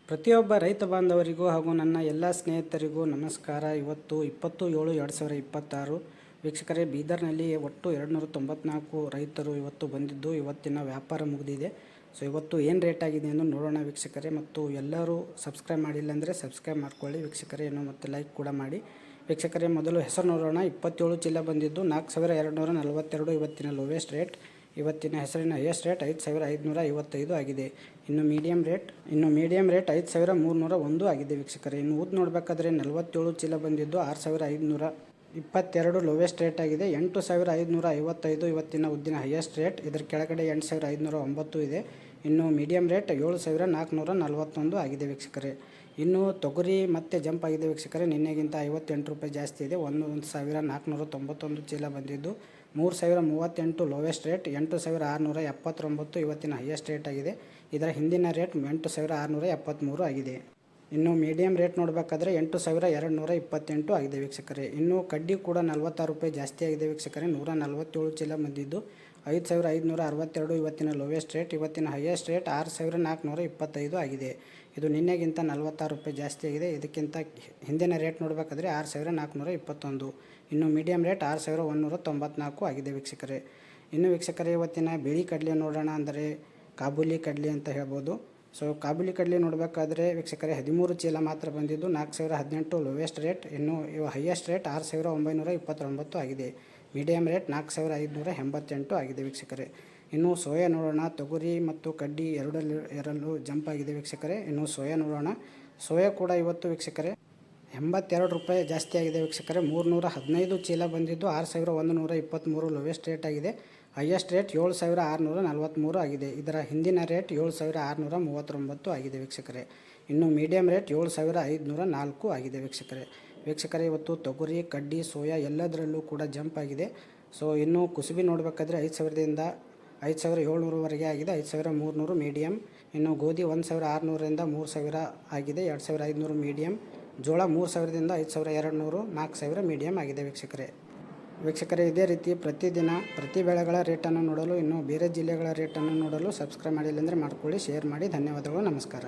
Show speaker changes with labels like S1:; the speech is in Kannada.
S1: ಪ್ರತಿಯೊಬ್ಬ ರೈತ ಬಾಂಧವರಿಗೂ ಹಾಗೂ ನನ್ನ ಎಲ್ಲ ಸ್ನೇಹಿತರಿಗೂ ನಮಸ್ಕಾರ. ಇವತ್ತು 20/7/2026 ವೀಕ್ಷಕರೇ, ಬೀದರ್ನಲ್ಲಿ ಒಟ್ಟು 294 ರೈತರು ಇವತ್ತು ಬಂದಿದ್ದು ಇವತ್ತಿನ ವ್ಯಾಪಾರ ಮುಗಿದಿದೆ. ಸೊ ಇವತ್ತು ಏನು ರೇಟ್ ಆಗಿದೆ ಎಂದು ನೋಡೋಣ ವೀಕ್ಷಕರೇ. ಮತ್ತು ಎಲ್ಲರೂ ಸಬ್ಸ್ಕ್ರೈಬ್ ಮಾಡಿಲ್ಲ ಅಂದರೆ ಸಬ್ಸ್ಕ್ರೈಬ್ ಮಾಡ್ಕೊಳ್ಳಿ ವೀಕ್ಷಕರೇ, ಮತ್ತು ಲೈಕ್ ಕೂಡ ಮಾಡಿ ವೀಕ್ಷಕರೇ. ಮೊದಲು ಹೆಸರು ನೋಡೋಣ. 27 ಚೀಲ ಬಂದಿದ್ದು 4242 ಇವತ್ತಿನ ಲೋವೆಸ್ಟ್ ರೇಟ್. ಇವತ್ತಿನ ಹೆಸರಿನ ಹೈಯೆಸ್ಟ್ ರೇಟ್ 5555 ಆಗಿದೆ. ಇನ್ನು ಮೀಡಿಯಂ ರೇಟ್ 5301 ಆಗಿದೆ ವೀಕ್ಷಕರೇ. ಇನ್ನು ಉದ್ದು ನೋಡಬೇಕಾದ್ರೆ 47 ಚೀಲ ಬಂದಿದ್ದು 6522 ಲೋವೆಸ್ಟ್ ರೇಟ್ ಆಗಿದೆ. 8555 ಇವತ್ತಿನ ಉದ್ದಿನ ಹೈಯೆಸ್ಟ್ ರೇಟ್. ಇದರ ಕೆಳಗಡೆ 8509 ಇದೆ. ಇನ್ನು ಮೀಡಿಯಂ ರೇಟ್ 7441 ಆಗಿದೆ ವೀಕ್ಷಕರೇ. ಇನ್ನು ತೊಗರಿ ಮತ್ತೆ ಜಂಪ್ ಆಗಿದೆ ವೀಕ್ಷಕರೇ. ನಿನ್ನೆಗಿಂತ 58 ರೂಪಾಯಿ ಜಾಸ್ತಿ ಇದೆ. 1491 ಚೀಲ ಬಂದಿದ್ದು 3038 ಲೋವೆಸ್ಟ್ ರೇಟ್. 8679 ಇವತ್ತಿನ ಹೈಯೆಸ್ಟ್ ರೇಟ್ ಆಗಿದೆ. ಇದರ ಹಿಂದಿನ ರೇಟ್ 8673 ಆಗಿದೆ. ಇನ್ನು ಮೀಡಿಯಂ ರೇಟ್ ನೋಡಬೇಕಾದ್ರೆ 8228 ಆಗಿದೆ ವೀಕ್ಷಕರೇ. ಇನ್ನು ಕಡ್ಡಿ ಕೂಡ 46 ರೂಪಾಯಿ ಜಾಸ್ತಿ ಆಗಿದೆ ವೀಕ್ಷಕರೇ. 147 ಚೀಲ ಬಂದಿದ್ದು 5562 ಇವತ್ತಿನ ಲೋವೆಸ್ಟ್ ರೇಟ್. ಇವತ್ತಿನ ಹೈಯೆಸ್ಟ್ ರೇಟ್ 6425 ಆಗಿದೆ. ಇದು ನಿನ್ನೆಗಿಂತ 46 ರೂಪಾಯಿ ಜಾಸ್ತಿ ಆಗಿದೆ. ಇದಕ್ಕಿಂತ ಹಿಂದಿನ ರೇಟ್ ನೋಡಬೇಕಾದ್ರೆ 6421. ಇನ್ನು ಮೀಡಿಯಂ ರೇಟ್ 6194 ಆಗಿದೆ ವೀಕ್ಷಕರೇ. ಇನ್ನು ವೀಕ್ಷಕರೇ, ಇವತ್ತಿನ ಬಿಳಿ ಕಡಲೆ ನೋಡೋಣ, ಅಂದರೆ ಕಾಬೂಲಿ ಕಡಲೆ ಅಂತ ಹೇಳ್ಬೋದು. ಸೊ ಕಾಬೂಲಿ ಕಡಲೆ ನೋಡಬೇಕಾದ್ರೆ ವೀಕ್ಷಕರೇ 13 ಚೀಲ ಮಾತ್ರ ಬಂದಿದ್ದು 4018 ಲೋವೆಸ್ಟ್ ರೇಟ್. ಇನ್ನು ಹೈಯೆಸ್ಟ್ ರೇಟ್ 6929 ಆಗಿದೆ. ಮೀಡಿಯಂ ರೇಟ್ 4588 ಆಗಿದೆ ವೀಕ್ಷಕರೇ. ಇನ್ನು ಸೋಯಾ ನೋಡೋಣ. ತೊಗರಿ ಮತ್ತು ಕಡ್ಡಿ ಎರಡಲ್ಲೂ ಜಂಪ್ ಆಗಿದೆ ವೀಕ್ಷಕರೇ. ಇನ್ನು ಸೋಯಾ ನೋಡೋಣ. ಸೋಯಾ ಕೂಡ ಇವತ್ತು ವೀಕ್ಷಕರೇ 82 ರೂಪಾಯಿ ಜಾಸ್ತಿ ಆಗಿದೆ ವೀಕ್ಷಕರೇ. 315 ಚೀಲ ಬಂದಿದ್ದು 6123 ಲೋವೆಸ್ಟ್ ರೇಟ್ ಆಗಿದೆ. ಹೈಯೆಸ್ಟ್ ರೇಟ್ 7643 ಆಗಿದೆ. ಇದರ ಹಿಂದಿನ ರೇಟ್ 7639 ಆಗಿದೆ ವೀಕ್ಷಕರೇ. ಇನ್ನು ಮೀಡಿಯಂ ರೇಟ್ 7504 ಆಗಿದೆ ವೀಕ್ಷಕರೇ. ಇವತ್ತು ತೊಗರಿ, ಕಡ್ಡಿ, ಸೋಯಾ ಎಲ್ಲದರಲ್ಲೂ ಕೂಡ ಜಂಪ್ ಆಗಿದೆ. ಸೊ ಇನ್ನು ಕುಸುಬಿ ನೋಡಬೇಕಾದ್ರೆ 5000ದಿಂದ 5700ವರೆಗೆ ಆಗಿದೆ. 5300 ಮೀಡಿಯಂ. ಇನ್ನು ಗೋಧಿ 1600ರಿಂದ 3000 ಆಗಿದೆ. 2500 ಮೀಡಿಯಂ. ಜೋಳ 3000ದಿಂದ 5200, 4000 ಮೀಡಿಯಂ ಆಗಿದೆ ವೀಕ್ಷಕರೇ. ಇದೇ ರೀತಿ ಪ್ರತಿದಿನ ಪ್ರತಿ ಬೆಳೆಗಳ ರೇಟನ್ನು ನೋಡಲು, ಇನ್ನು ಬೇರೆ ಜಿಲ್ಲೆಗಳ ರೇಟನ್ನು ನೋಡಲು ಸಬ್ಸ್ಕ್ರೈಬ್ ಮಾಡಿಲ್ಲ ಅಂದರೆ ಮಾಡ್ಕೊಳ್ಳಿ, ಶೇರ್ ಮಾಡಿ. ಧನ್ಯವಾದಗಳು, ನಮಸ್ಕಾರ.